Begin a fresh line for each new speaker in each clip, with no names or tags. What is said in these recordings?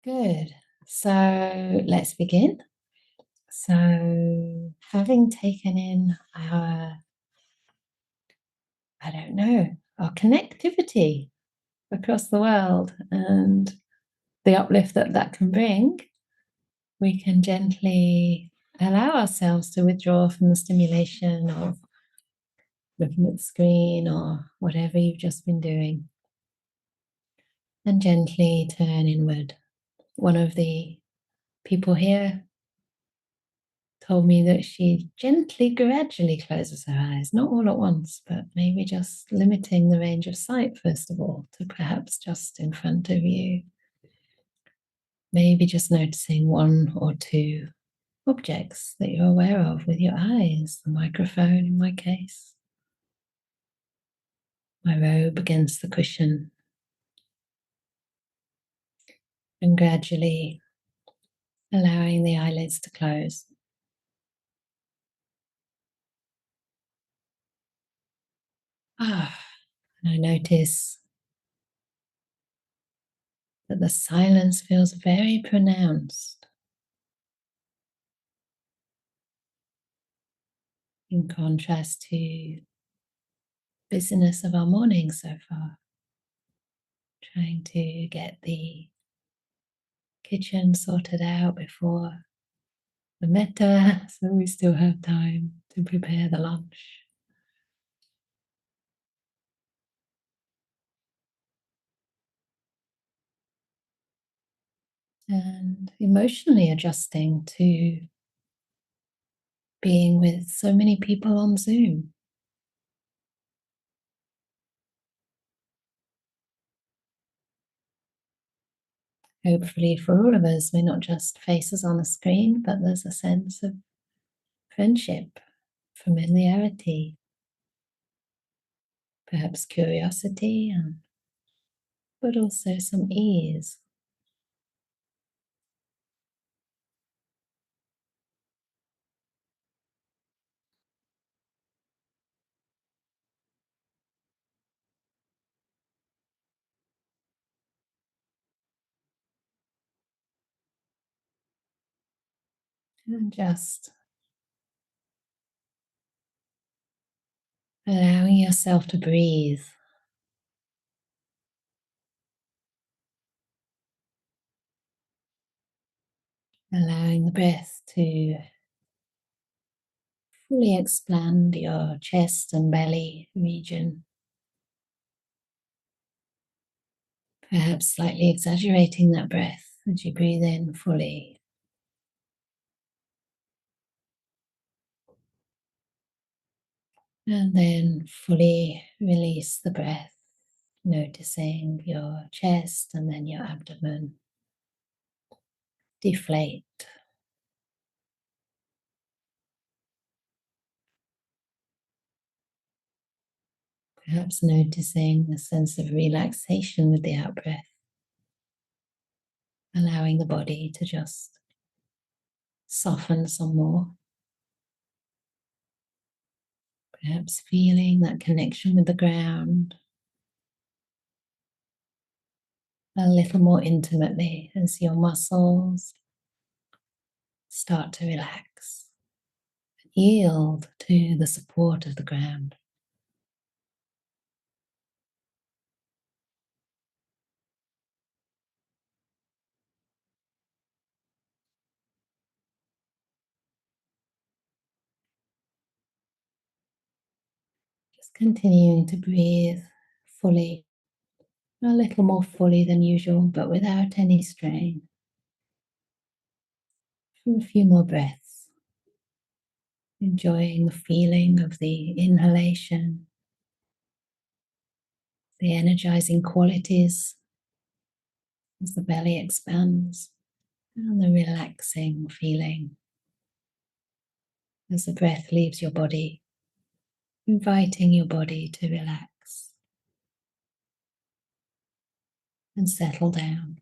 Good. So let's begin. So, having taken in I don't know, our connectivity across the world and the uplift that that can bring, we can gently allow ourselves to withdraw from the stimulation of looking at the screen or whatever you've just been doing and gently turn inward. One of the people here told me that she gently, gradually closes her eyes, not all at once, but maybe just limiting the range of sight, first of all, to perhaps just in front of you. Maybe just noticing one or two objects that you're aware of with your eyes, the microphone in my case, my robe against the cushion, and gradually allowing the eyelids to close. And I notice that the silence feels very pronounced in contrast to busyness of our morning so far. Trying to get the kitchen sorted out before the metta, so we still have time to prepare the lunch. And emotionally adjusting to being with so many people on Zoom. Hopefully, for all of us, we're not just faces on a screen, but there's a sense of friendship, familiarity, perhaps curiosity, but also some ease. And just allowing yourself to breathe, allowing the breath to fully expand your chest and belly region, perhaps slightly exaggerating that breath as you breathe in fully. And then fully release the breath, noticing your chest and then your abdomen deflate. Perhaps noticing a sense of relaxation with the out breath, allowing the body to just soften some more. Perhaps feeling that connection with the ground a little more intimately as your muscles start to relax, yield to the support of the ground. Just continuing to breathe fully, a little more fully than usual, but without any strain. For a few more breaths, enjoying the feeling of the inhalation, the energizing qualities as the belly expands, and the relaxing feeling as the breath leaves your body, inviting your body to relax and settle down.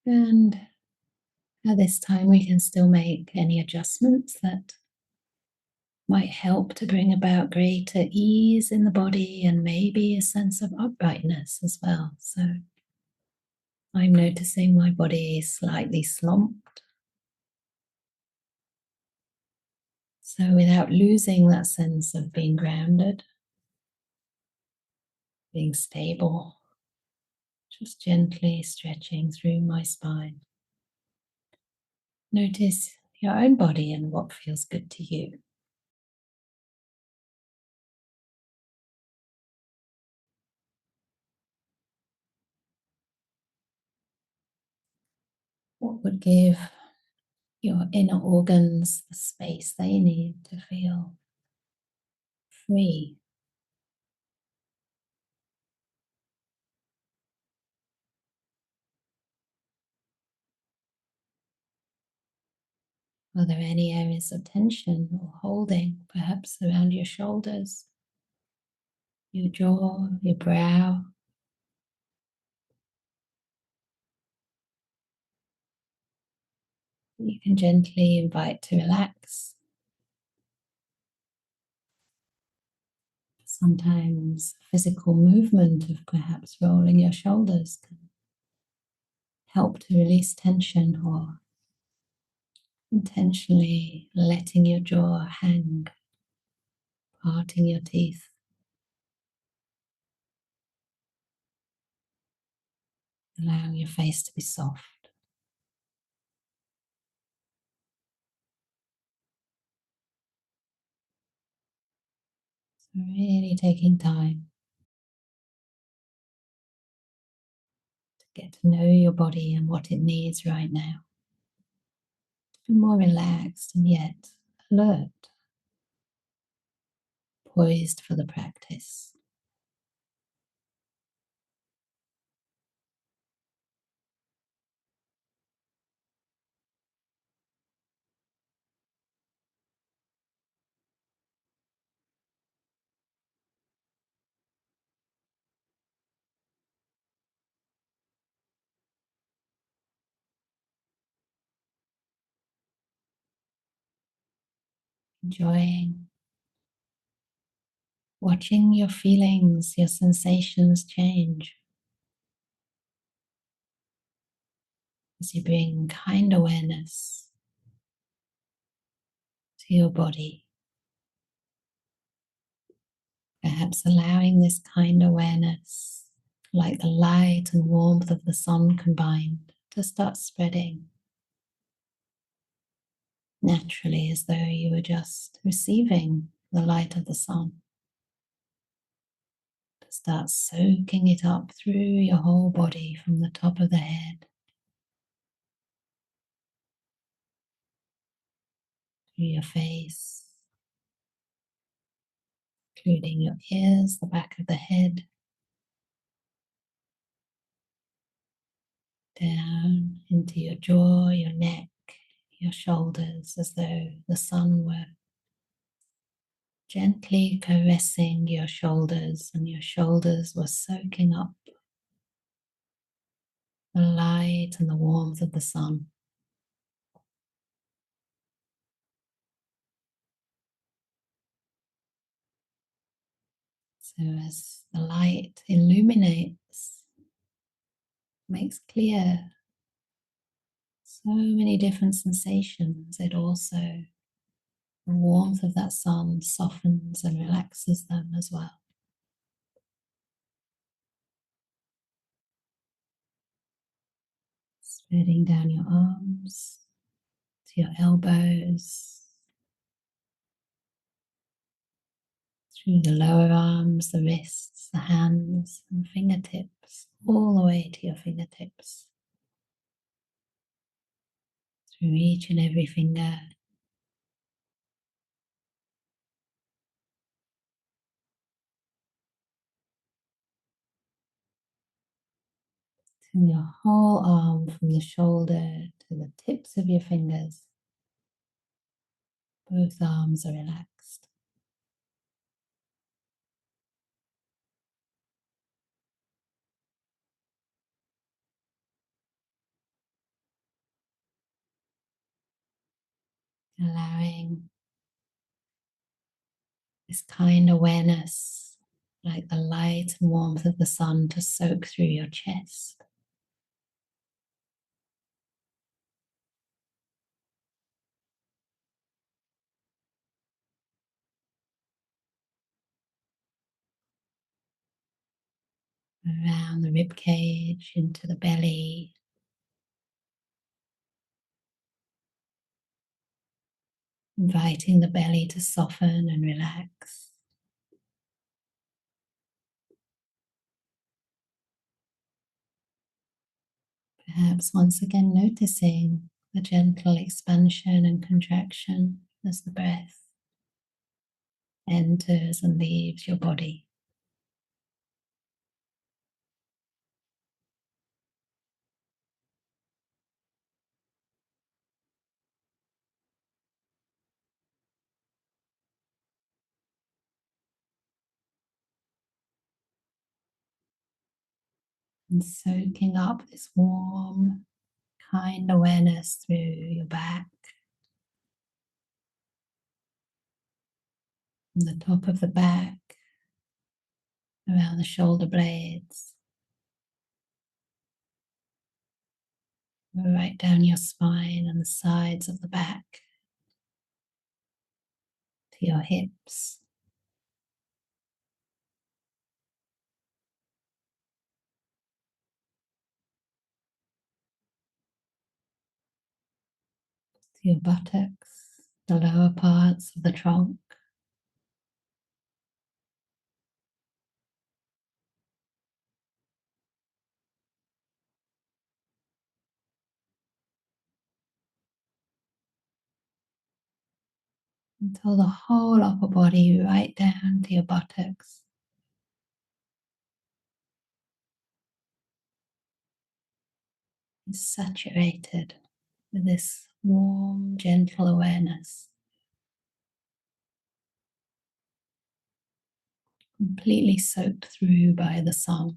And At this time, we can still make any adjustments that might help to bring about greater ease in the body and maybe a sense of uprightness as well. So I'm noticing my body slightly slumped. So without losing that sense of being grounded, being stable, just gently stretching through my spine. Notice your own body and what feels good to you. What would give your inner organs the space they need to feel free? Are there any areas of tension or holding, perhaps around your shoulders, your jaw, your brow? You can gently invite to relax. Sometimes physical movement of perhaps rolling your shoulders can help to release tension, or intentionally letting your jaw hang, parting your teeth, allowing your face to be soft. So really taking time to get to know your body and what it needs right now. To be more relaxed and yet alert, poised for the practice. Enjoying watching your feelings, your sensations change as you bring kind awareness to your body. Perhaps allowing this kind awareness, like the light and warmth of the sun combined, to start spreading naturally as though you were just receiving the light of the sun. To start soaking it up through your whole body from the top of the head, through your face, including your ears, the back of the head, down into your jaw, your neck, your shoulders, as though the sun were gently caressing your shoulders and your shoulders were soaking up the light and the warmth of the sun. So as the light illuminates, makes clear so many different sensations, it also, the warmth of that sun softens and relaxes them as well. Spreading down your arms to your elbows, through the lower arms, the wrists, the hands, and fingertips, all the way to your fingertips, through each and every finger, to your whole arm from the shoulder to the tips of your fingers. Both arms are relaxed. allowing this kind awareness, like the light and warmth of the sun, to soak through your chest, around the rib cage, into the belly, inviting the belly to soften and relax. Perhaps once again noticing the gentle expansion and contraction as the breath enters and leaves your body. And soaking up this warm, kind awareness through your back, from the top of the back, around the shoulder blades, right down your spine and the sides of the back to your hips, to your buttocks, the lower parts of the trunk, until the whole upper body, right down to your buttocks, is saturated with this warm, gentle awareness, completely soaked through by the sun,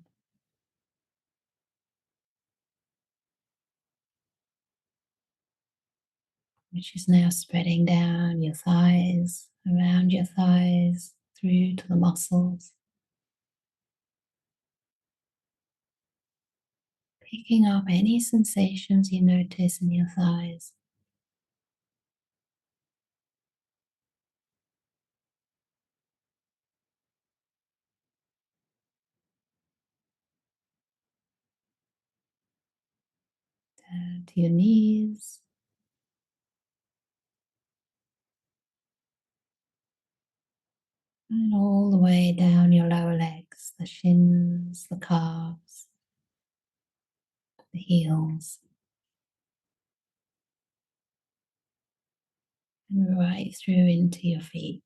which is now spreading down your thighs, around your thighs, through to the muscles, picking up any sensations you notice in your thighs. Down to your knees, and all the way down your lower legs, the shins, the calves, the heels, and right through into your feet.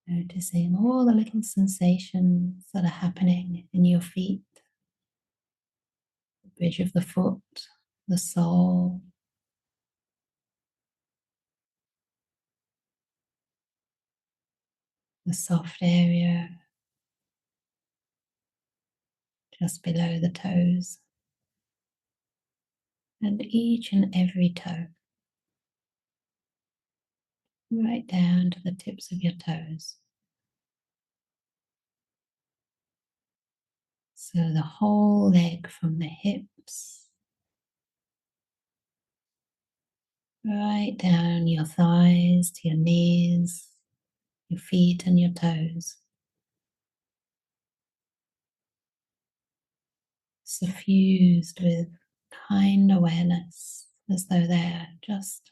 Noticing all the little sensations that are happening in your feet, the bridge of the foot, the sole, the soft area just below the toes, and each and every toe, right down to the tips of your toes. So the whole leg from the hips right down your thighs to your knees, your feet and your toes, suffused with kind awareness as though they're just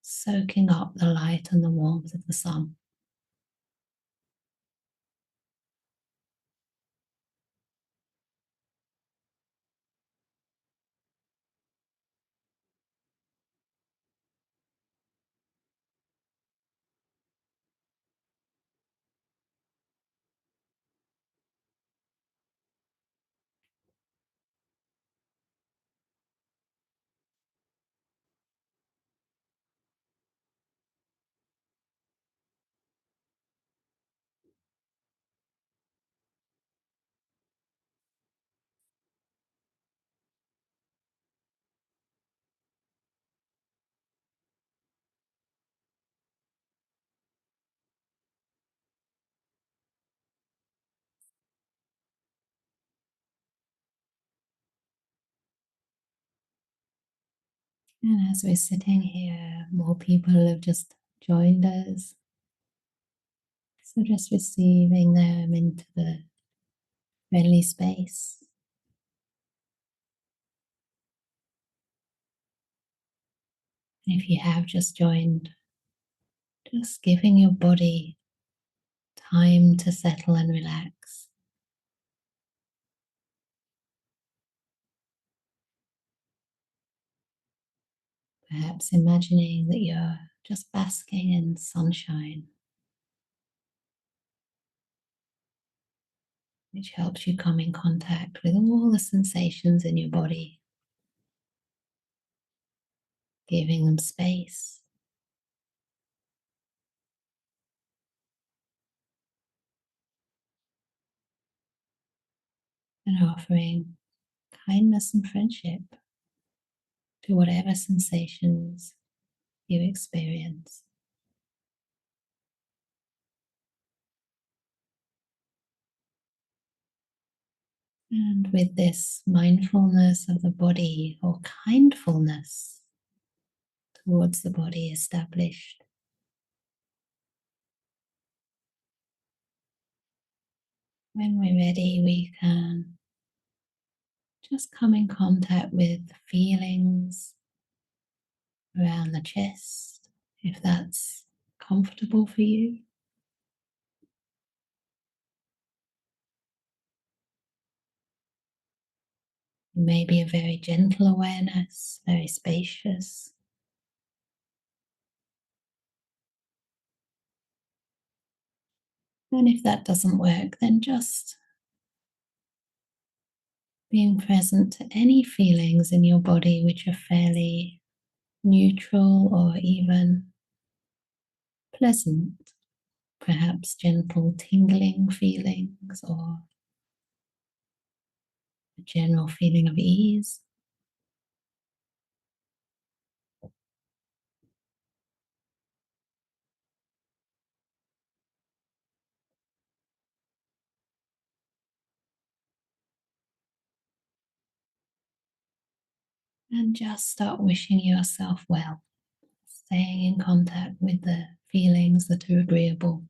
soaking up the light and the warmth of the sun. And as we're sitting here, more people have just joined us. So just receiving them into the friendly space. And if you have just joined, just giving your body time to settle and relax. Perhaps imagining that you're just basking in sunshine, which helps you come in contact with all the sensations in your body, giving them space and offering kindness and friendship to whatever sensations you experience. And with this mindfulness of the body or kindfulness towards the body established, when we're ready, we can just come in contact with feelings around the chest, if that's comfortable for you. Maybe a very gentle awareness, very spacious. And if that doesn't work, then just being present to any feelings in your body which are fairly neutral or even pleasant, perhaps gentle tingling feelings or a general feeling of ease. And just start wishing yourself well, staying in contact with the feelings that are agreeable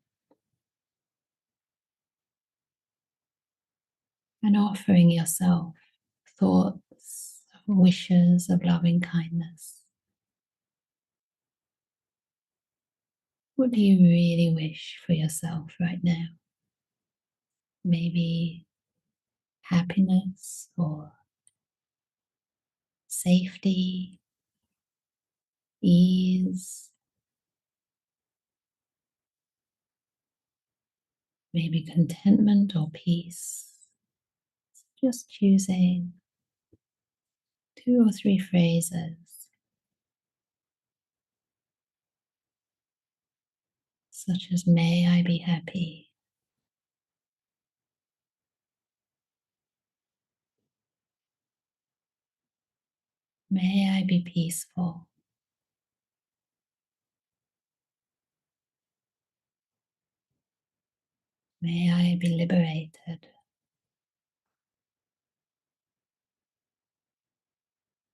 and offering yourself thoughts, wishes of loving kindness. What do you really wish for yourself right now? Maybe happiness or safety, ease, maybe contentment or peace. Just choosing 2 or 3 phrases, such as, may I be happy, may I be peaceful, may I be liberated,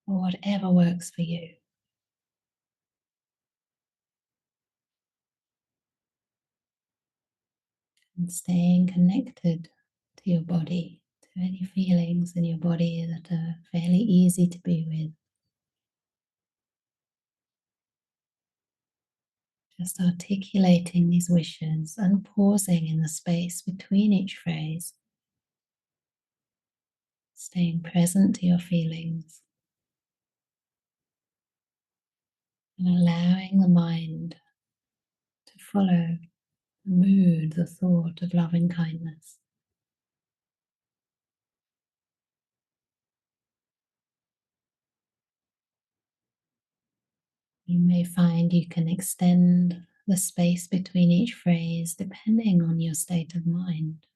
or whatever works for you. And staying connected to your body, to any feelings in your body that are fairly easy to be with. Just articulating these wishes and pausing in the space between each phrase, staying present to your feelings and allowing the mind to follow the mood, the thought of loving kindness. You may find you can extend the space between each phrase depending on your state of mind.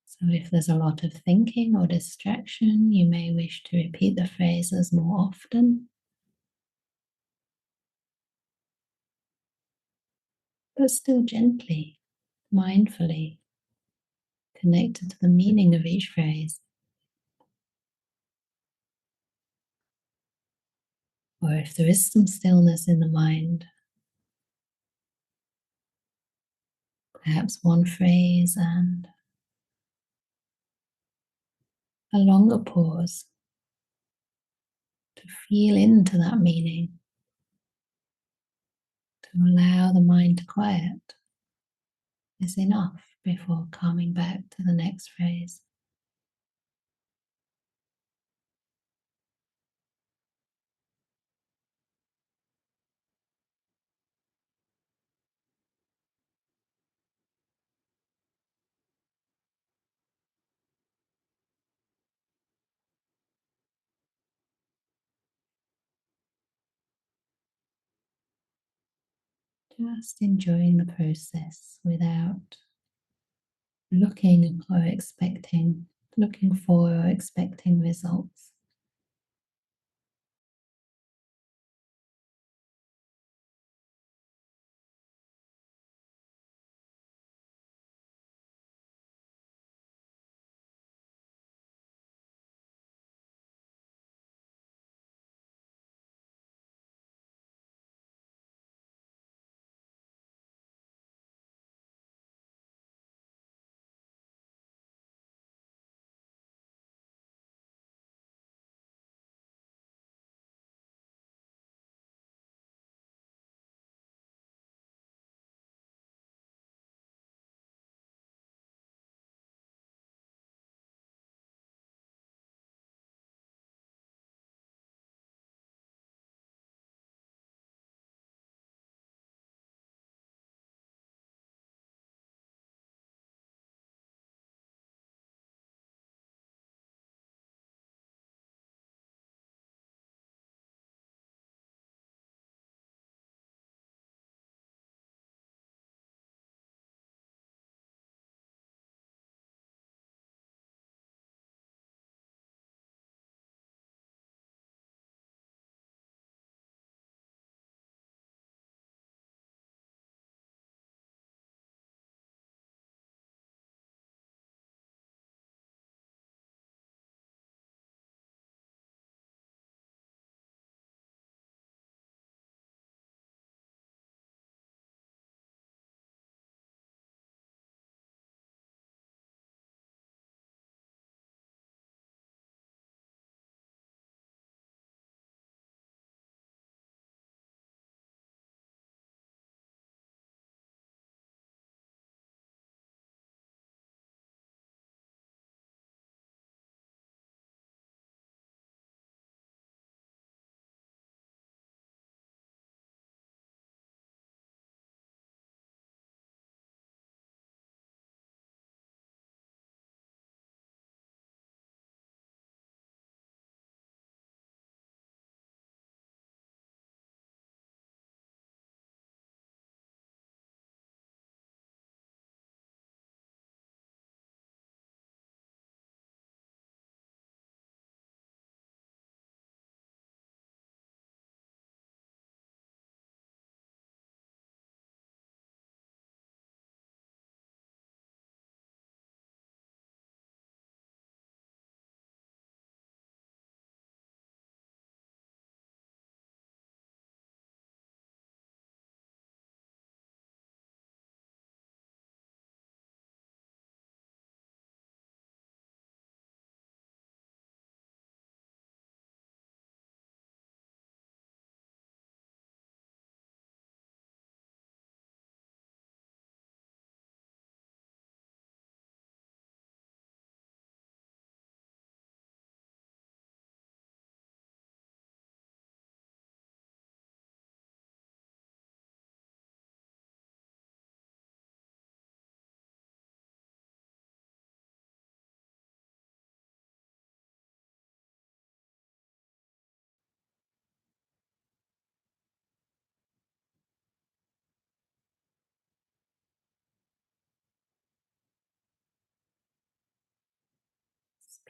So if there's a lot of thinking or distraction, you may wish to repeat the phrases more often, but still gently, mindfully connected to the meaning of each phrase. Or if there is some stillness in the mind, perhaps one phrase and a longer pause to feel into that meaning, to allow the mind to quiet is enough before coming back to the next phrase. Just enjoying the process without looking for or expecting results.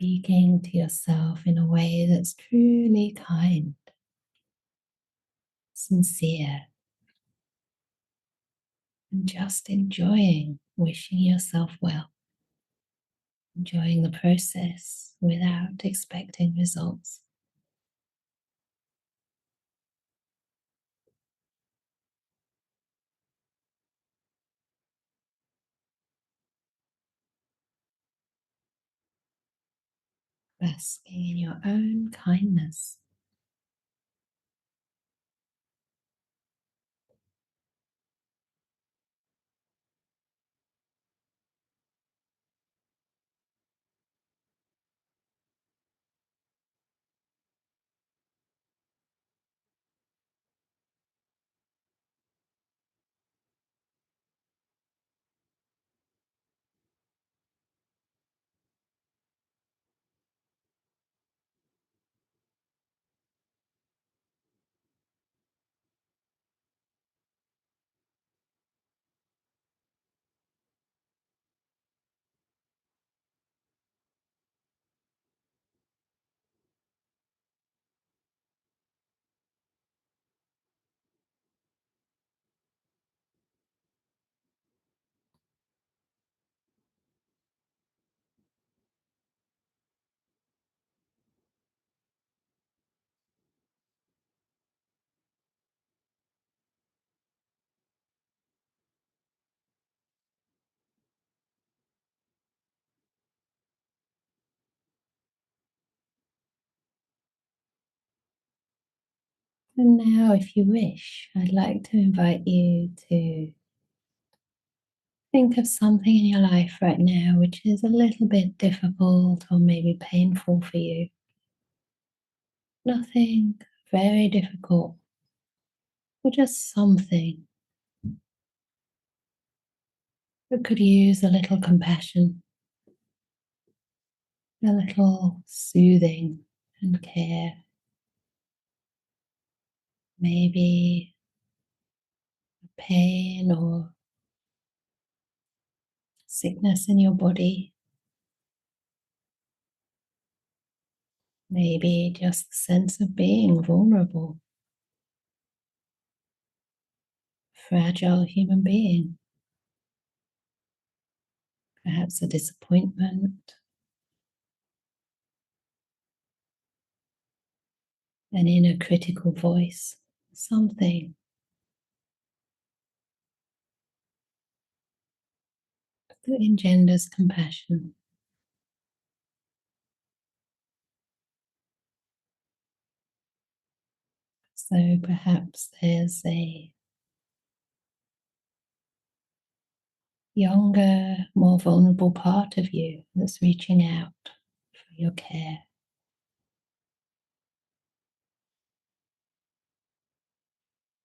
Speaking to yourself in a way that's truly kind, sincere, and just wishing yourself well, enjoying the process without expecting results. basking in your own kindness. And now, if you wish, I'd like to invite you to think of something in your life right now which is a little bit difficult or maybe painful for you. Nothing very difficult, or just something that could use a little compassion, a little soothing and care. Maybe pain or sickness in your body. Maybe just the sense of being vulnerable, fragile human being. Perhaps a disappointment, an inner critical voice, something that engenders compassion. So perhaps there's a younger, more vulnerable part of you that's reaching out for your care.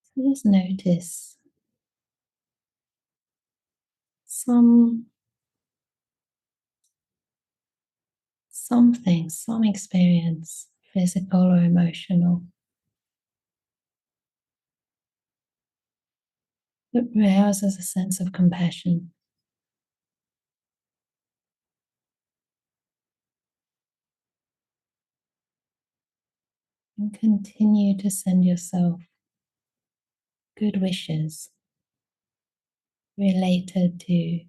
So just notice some something, some experience, physical or emotional, that rouses a sense of compassion, and continue to send yourself good wishes related to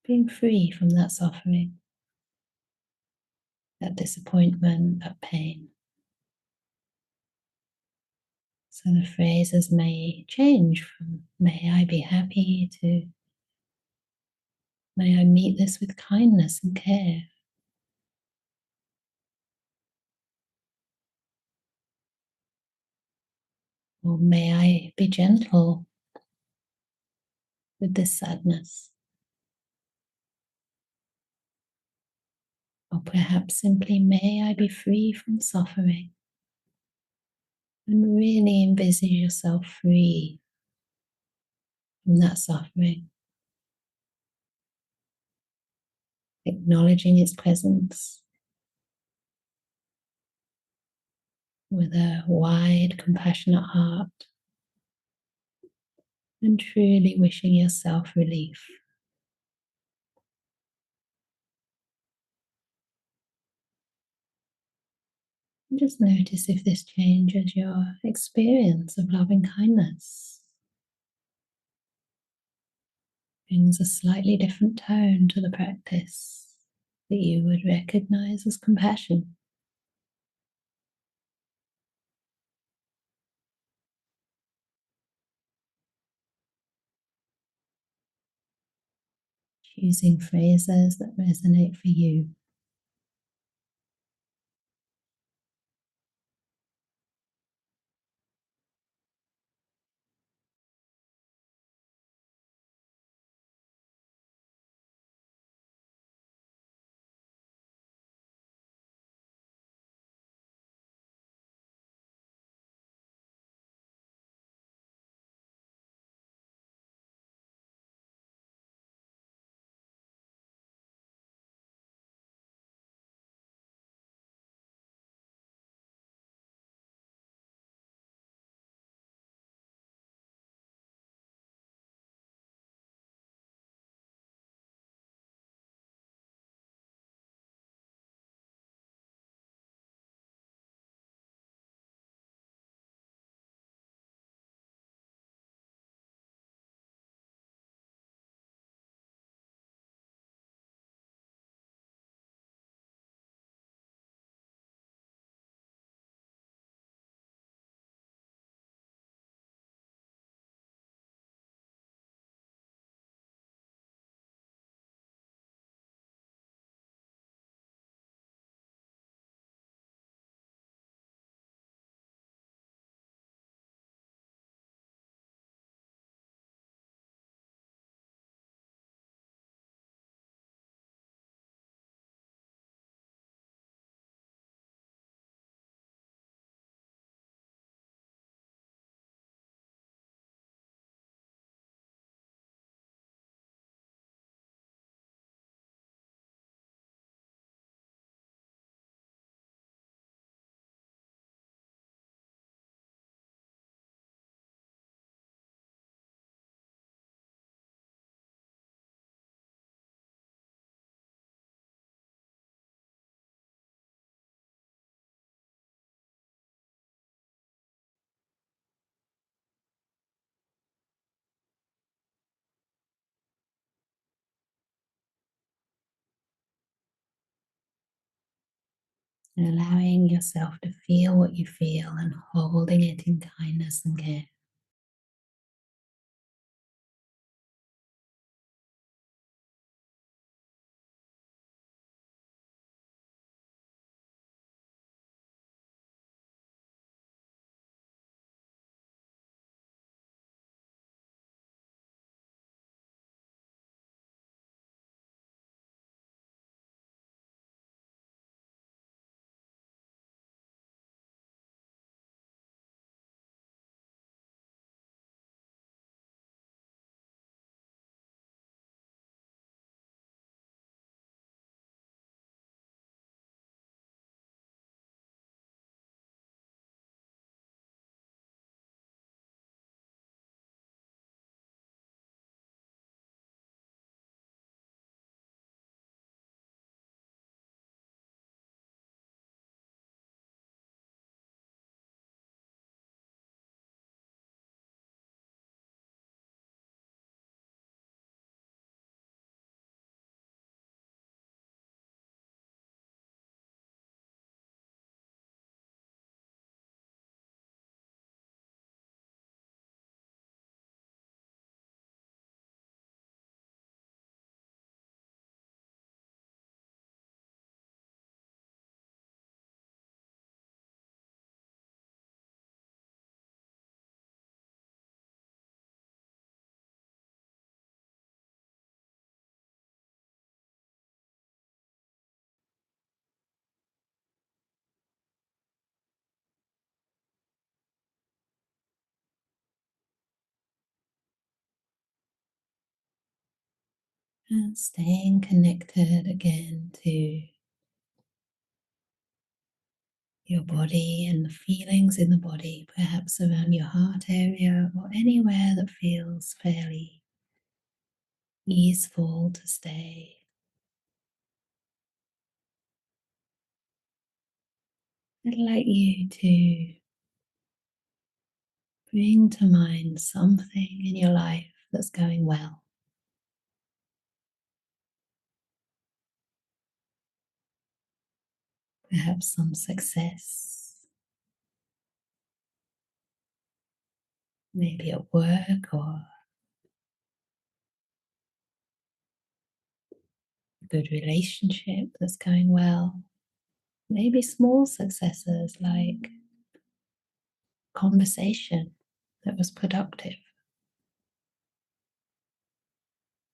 being free from that suffering, that disappointment, that pain. So the phrases may change from may I be happy to may I meet this with kindness and care, or may I be gentle with this sadness, or perhaps simply may I be free from suffering, and really envisage yourself free from that suffering, acknowledging its presence with a wide, compassionate heart, and truly wishing yourself relief. And just notice if this changes your experience of loving kindness, brings a slightly different tone to the practice that you would recognize as compassion. Choosing phrases that resonate for you. and allowing yourself to feel what you feel and holding it in kindness and care. And staying connected again to your body and the feelings in the body, perhaps around your heart area or anywhere that feels fairly easeful to stay. I'd like you to bring to mind something in your life that's going well. Perhaps some success, maybe at work or a good relationship that's going well. Maybe small successes like conversation that was productive,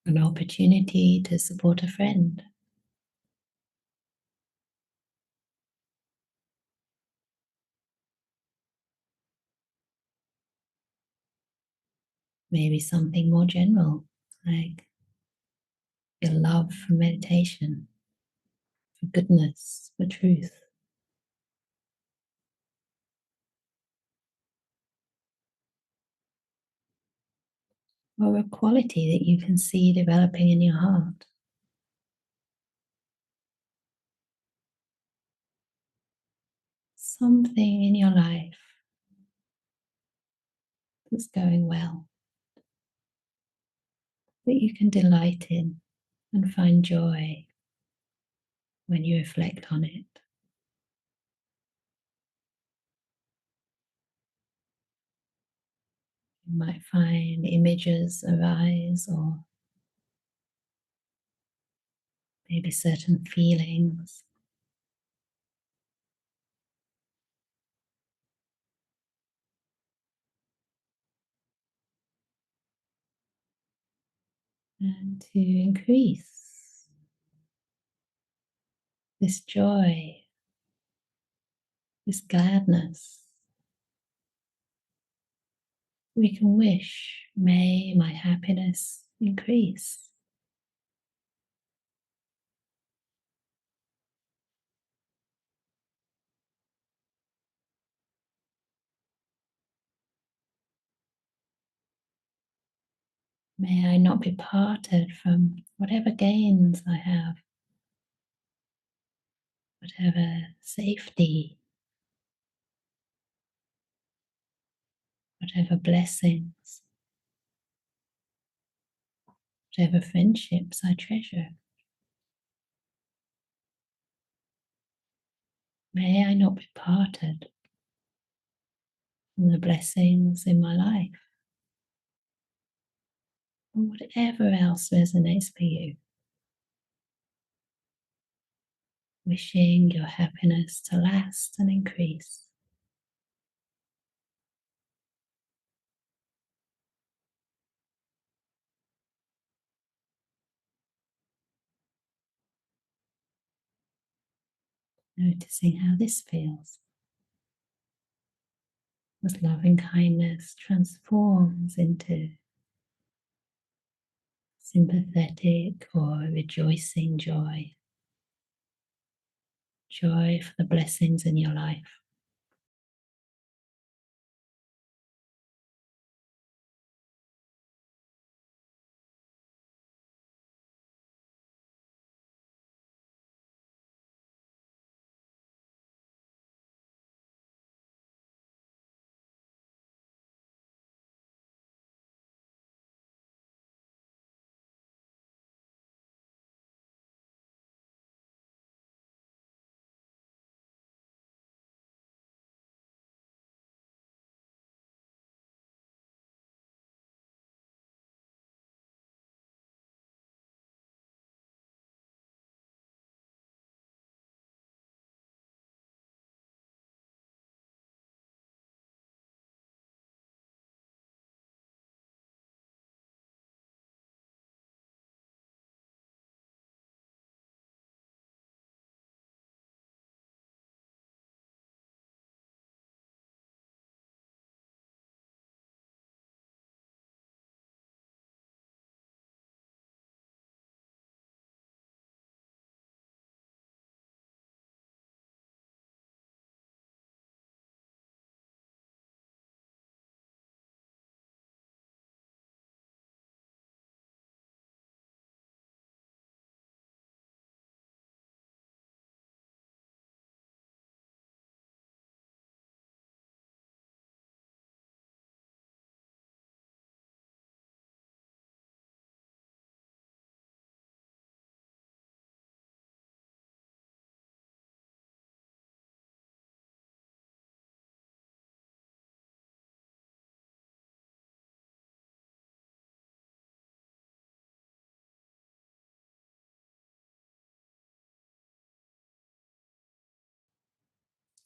an opportunity to support a friend. Maybe something more general, like your love for meditation, for goodness, for truth, or a quality that you can see developing in your heart. Something in your life that's going well, that you can delight in and find joy when you reflect on it. You might find images arise or maybe certain feelings. And to increase this joy, this gladness, we can wish, may my happiness increase. May I not be parted from whatever gains I have, whatever safety, whatever blessings, whatever friendships I treasure. May I not be parted from the blessings in my life, or whatever else resonates for you. Wishing your happiness to last and increase. Noticing how this feels as loving kindness transforms into sympathetic or rejoicing joy. Joy for the blessings in your life.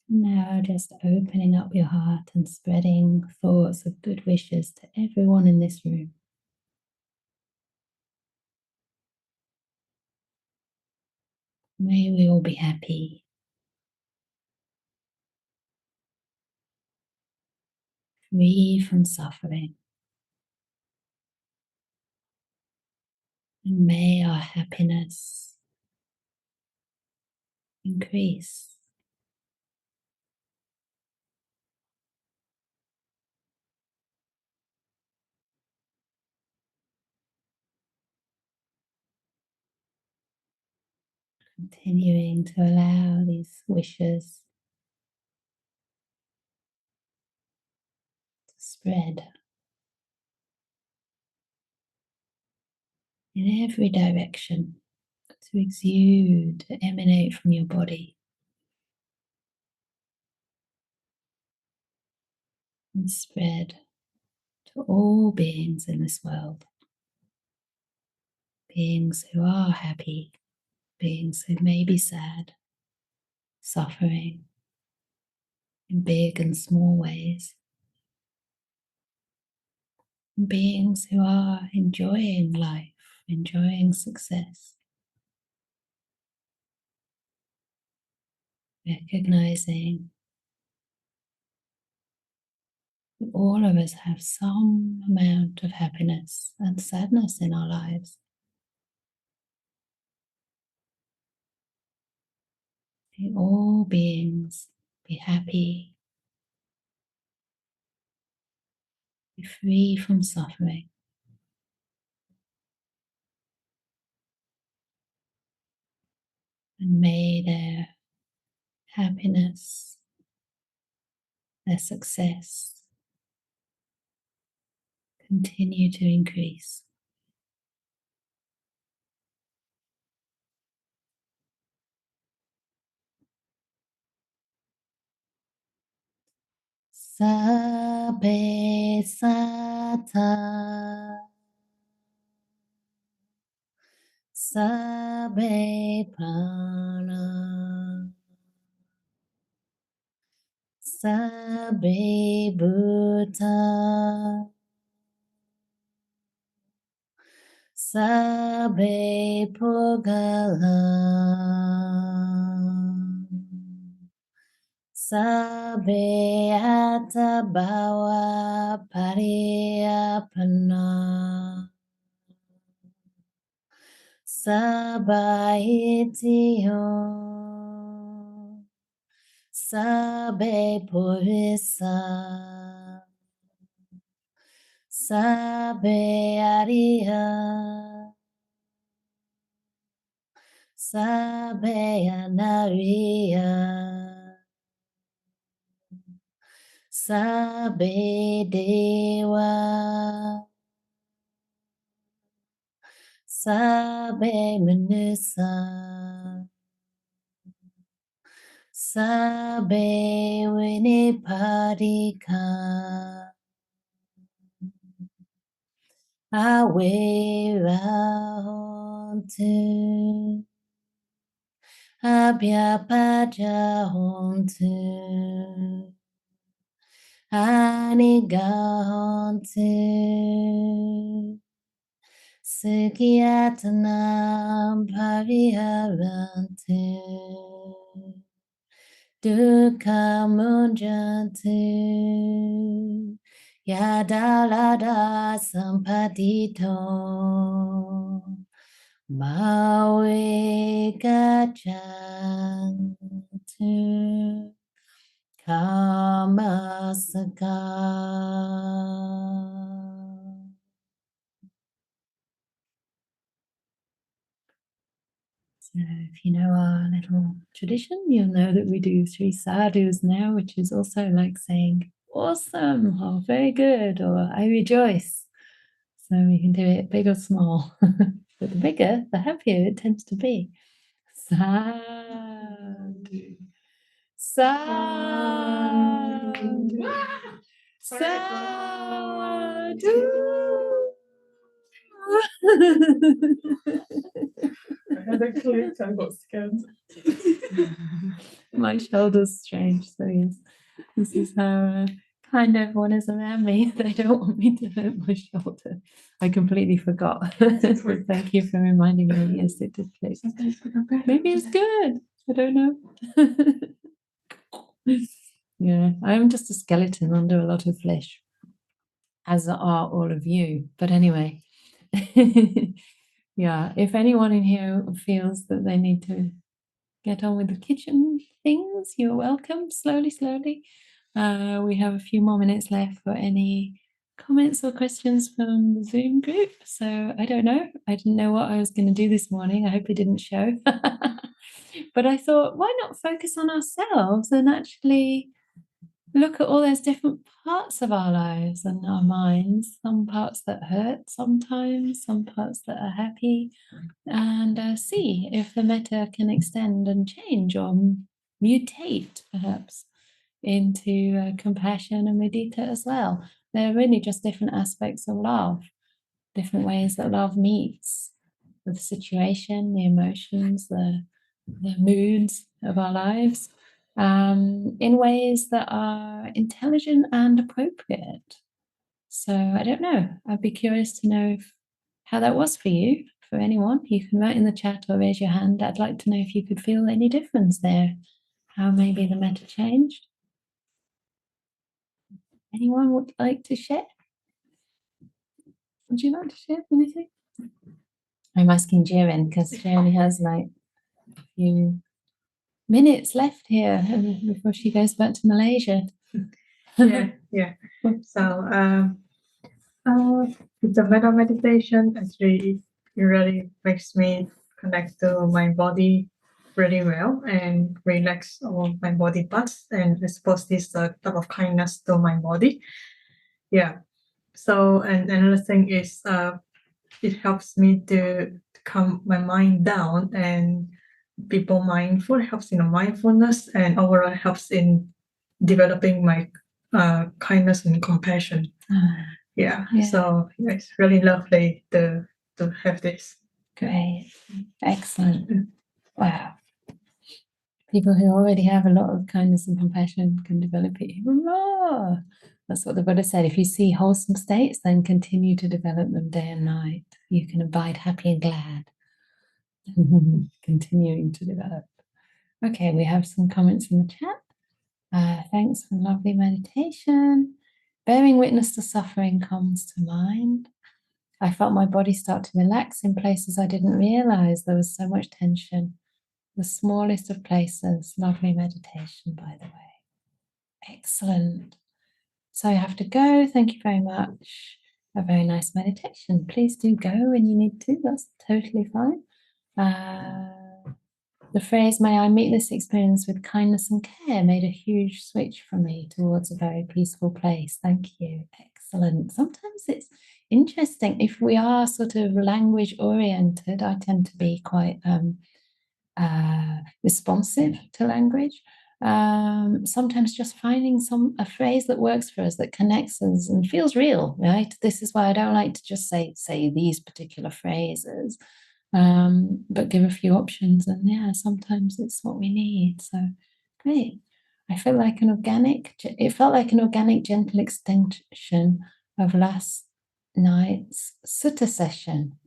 Now, just opening up your heart and spreading thoughts of good wishes to everyone in this room. May we all be happy, free from suffering, and may our happiness increase. Continuing to allow these wishes to spread in every direction, to exude, to emanate from your body and spread to all beings in this world, beings who are happy, beings who may be sad, suffering in big and small ways, and beings who are enjoying life, enjoying success, recognizing that all of us have some amount of happiness and sadness in our lives. May all beings be happy, be free from suffering, and may their happiness, their success continue to increase. Sabbe sata, sabbe prana, sabbe bhuta, sabbe pugala, sabbe atabhawa pariyapana. Sabaitio, Sabe Purisa, Sabe Ariya, Sabe Anariya, Sabe Dewa, Sabe Manusa, Sabe Vinipadika, Awera Hontu, Abhyapaja Hontu, Aniga Hontu, Sukhiyatanam Pariharantu, Dukkha Munjantu, Yadalada Sampadito, Mawe Gachantu, Kamasaka. So if you know our little tradition, you'll know that we do 3 sadhus now, which is also like saying, awesome, or very good, or I rejoice. So we can do it big or small. But the bigger, the happier it tends to be. Sadhu. Sadhu. Sadhu.
I had a click, I got scared.
My shoulder's strange, so yes, this is how kind everyone is around me. They don't want me to hurt my shoulder. I completely forgot. But thank you for reminding me. Yes, it did click. Maybe it's good. I don't know. Yeah, I'm just a skeleton under a lot of flesh, as are all of you. But anyway, yeah, if anyone in here feels that they need to get on with the kitchen things, you're welcome. Slowly, slowly. We have a few more minutes left for any comments or questions from the Zoom group. So I don't know. I didn't know what I was going to do this morning. I hope it didn't show. But I thought, why not focus on ourselves and actually look at all those different parts of our lives and our minds, some parts that hurt sometimes, some parts that are happy, and see if the metta can extend and change or mutate perhaps into compassion and mudita as well. They're really just different aspects of love, different ways that love meets with the situation, the emotions, the moods of our lives, in ways that are intelligent and appropriate. So I don't know. I'd be curious to know how that was for you. For anyone, you can write in the chat or raise your hand. I'd like to know if you could feel any difference there. How maybe the metta changed. Anyone would like to share? Would you like to share anything? I'm asking Jiren because she only has like a few minutes left here before she goes back to Malaysia.
Yeah. So, the metta meditation actually it really makes me connect to my body really well and relax all my body parts. And I suppose this type of kindness to my body. Yeah. So, and another thing is, it helps me to calm my mind down and be more mindful. It helps in mindfulness and overall helps in developing my kindness and compassion.
Yeah,
So it's really lovely to have this.
Great, excellent. Wow. People who already have a lot of kindness and compassion can develop it even more. That's what the Buddha said. If you see wholesome states, then continue to develop them day and night. You can abide happy and glad. Continuing to develop. Okay, we have some comments in the chat. Thanks for the lovely meditation. Bearing witness to suffering comes to mind. I felt my body start to relax in places I didn't realize there was so much tension. The smallest of places. Lovely meditation, by the way. Excellent. So I have to go. Thank you very much. A very nice meditation. Please do go when you need to. That's totally fine. The phrase, may I meet this experience with kindness and care, made a huge switch for me towards a very peaceful place. Thank you. Excellent. Sometimes it's interesting. If we are sort of language oriented, I tend to be quite responsive to language. Sometimes just finding a phrase that works for us, that connects us and feels real, right? This is why I don't like to just say these particular phrases, but give a few options. And yeah, sometimes it's what we need. So great. It felt like an organic, gentle extension of last night's sutta session.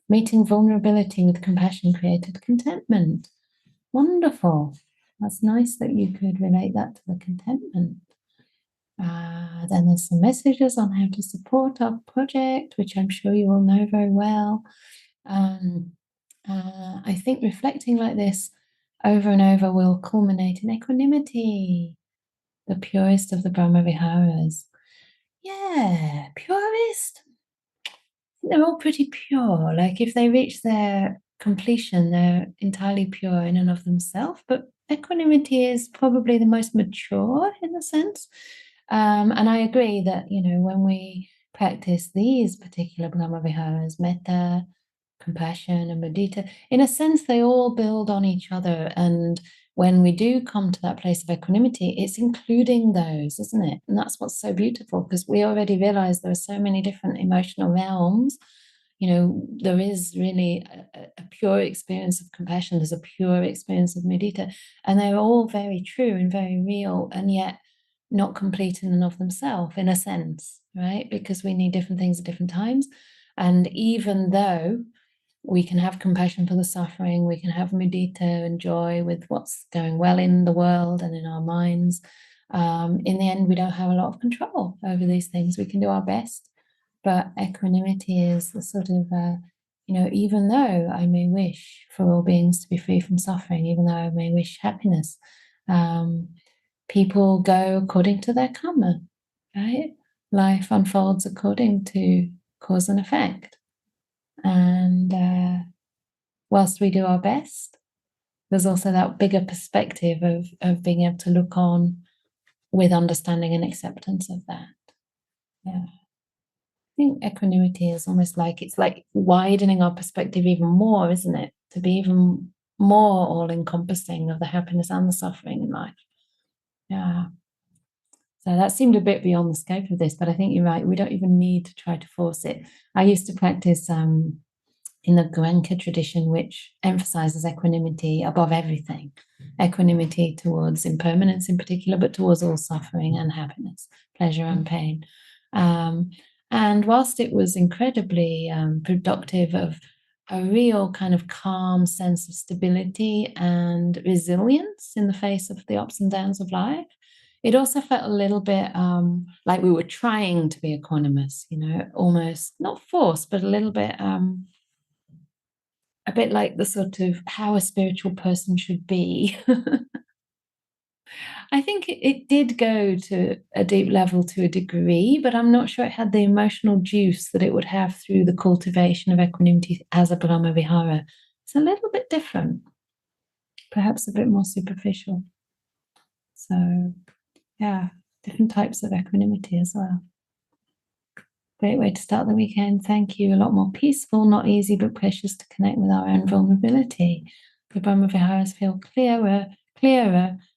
Meeting vulnerability with compassion created contentment. Wonderful. That's nice that you could relate that to the contentment. Then there's some messages on how to support our project, which I'm sure you all know very well. I think reflecting like this over and over will culminate in equanimity, the purest of the Brahma Viharas. Yeah, purest. They're all pretty pure. Like if they reach their completion, they're entirely pure in and of themselves. But equanimity is probably the most mature in a sense. And I agree that, when we practice these particular Brahma Viharas, metta, compassion, and mudita, in a sense, they all build on each other. And when we do come to that place of equanimity, it's including those, isn't it? And that's what's so beautiful, because we already realize there are so many different emotional realms. There is really a pure experience of compassion. There's a pure experience of mudita, and they're all very true and very real, and yet not complete in and of themselves, in a sense, right? Because we need different things at different times. And even though we can have compassion for the suffering, we can have mudita and joy with what's going well in the world and in our minds, in the end, we don't have a lot of control over these things. We can do our best, but equanimity is the sort of, even though I may wish for all beings to be free from suffering, even though I may wish happiness, people go according to their karma, right? Life unfolds according to cause and effect. And whilst we do our best, there's also that bigger perspective of being able to look on with understanding and acceptance of that. Yeah. I think equanimity is almost like, it's like widening our perspective even more, isn't it? To be even more all-encompassing of the happiness and the suffering in life. Yeah. So that seemed a bit beyond the scope of this, but I think you're right. We don't even need to try to force it. I used to practice in the Goenka tradition, which emphasizes equanimity above everything. Equanimity towards impermanence in particular, but towards all suffering and happiness, pleasure and pain. And whilst it was incredibly productive of a real kind of calm sense of stability and resilience in the face of the ups and downs of life, it also felt a little bit like we were trying to be equanimous, almost not forced, but a little bit like the sort of how a spiritual person should be. I think it did go to a deep level to a degree, but I'm not sure it had the emotional juice that it would have through the cultivation of equanimity as a Brahma Vihara. It's a little bit different, perhaps a bit more superficial. So, yeah, different types of equanimity as well. Great way to start the weekend. Thank you. A lot more peaceful, not easy, but precious to connect with our own vulnerability. The Brahma Viharas feel clearer,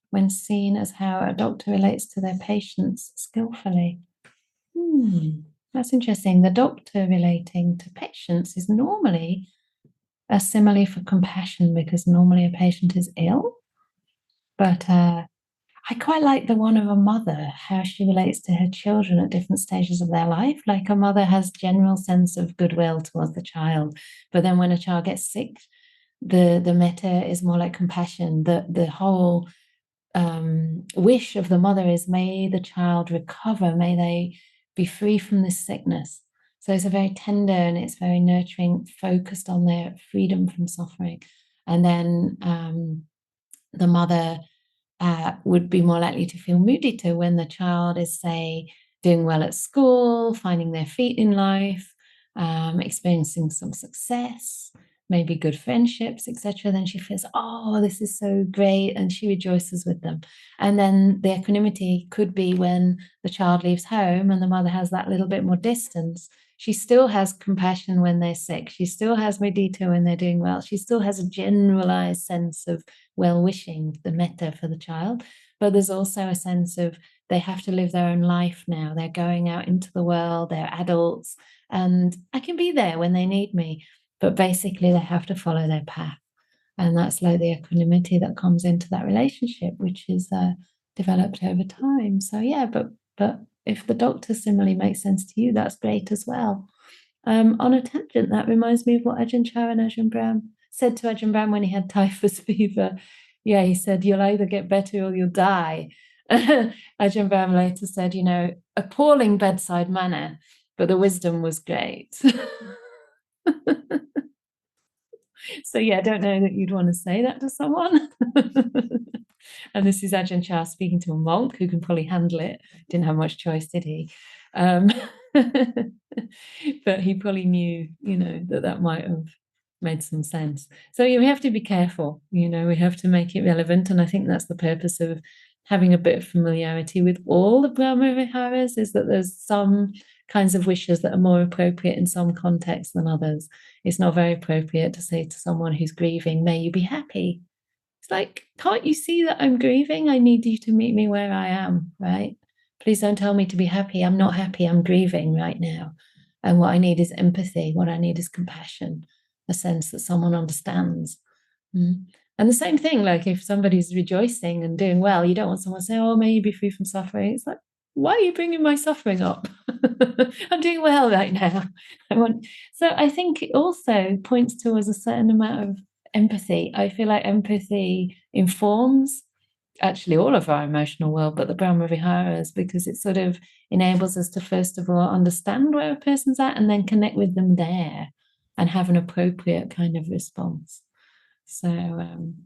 when seen as how a doctor relates to their patients skillfully. That's interesting. The doctor relating to patients is normally a simile for compassion because normally a patient is ill. But I quite like the one of a mother, how she relates to her children at different stages of their life. Like a mother has general sense of goodwill towards the child, but then when a child gets sick, the meta is more like compassion. The whole wish of the mother is, may the child recover, may they be free from this sickness. So it's a very tender and it's very nurturing, focused on their freedom from suffering. And then the mother would be more likely to feel moody to when the child is, say, doing well at school, finding their feet in life, experiencing some success, maybe good friendships, etc. Then she feels, oh, this is so great, and she rejoices with them. And then the equanimity could be when the child leaves home and the mother has that little bit more distance. She still has compassion when they're sick. She still has mudita when they're doing well. She still has a generalized sense of well-wishing, the metta for the child. But there's also a sense of they have to live their own life now. They're going out into the world, they're adults, and I can be there when they need me. But basically, they have to follow their path. And that's like the equanimity that comes into that relationship, which is developed over time. So yeah, but if the doctor simile makes sense to you, that's great as well. On a tangent, that reminds me of what Ajahn Chah and Ajahn Brahm said to Ajahn Brahm when he had typhus fever. Yeah, he said, you'll either get better or you'll die. Ajahn Brahm later said, appalling bedside manner, but the wisdom was great. So yeah, I don't know that you'd want to say that to someone. And this is Ajahn Chah speaking to a monk who can probably handle it. Didn't have much choice, did he? But he probably knew, that might have made some sense. So yeah, we have to be careful, we have to make it relevant. And I think that's the purpose of having a bit of familiarity with all the Brahma Viharas, is that there's some kinds of wishes that are more appropriate in some contexts than others. It's not very appropriate to say to someone who's grieving, may you be happy. It's like, can't you see that I'm grieving? I need you to meet me where I am, right? Please don't tell me to be happy. I'm not happy. I'm grieving right now. And what I need is empathy. What I need is compassion, a sense that someone understands. And the same thing, like if somebody's rejoicing and doing well, you don't want someone to say, oh, may you be free from suffering. It's like, why are you bringing my suffering up? I'm doing well right now. So I think it also points towards a certain amount of empathy. I feel like empathy informs actually all of our emotional world, but the Brahma Viharas, because it sort of enables us to, first of all, understand where a person's at and then connect with them there and have an appropriate kind of response. So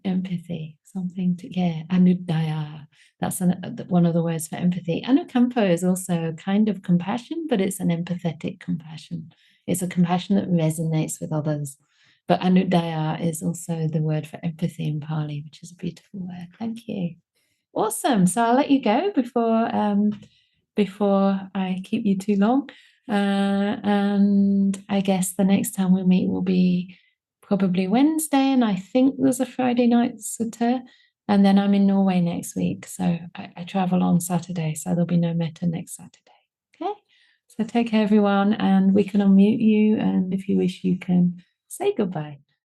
empathy, something to, anudaya, that's one of the words for empathy. Anukampa is also a kind of compassion, but it's an empathetic compassion. It's a compassion that resonates with others. But anudaya is also the word for empathy in Pali, which is a beautiful word. Thank you. Awesome. So I'll let you go before I keep you too long. And I guess the next time we meet will be probably Wednesday, and I think there's a Friday night sutta. And then I'm in Norway next week. So I travel on Saturday, so there'll be no metta next Saturday. Okay. So take care, everyone, and we can unmute you. And if you wish, you can say goodbye.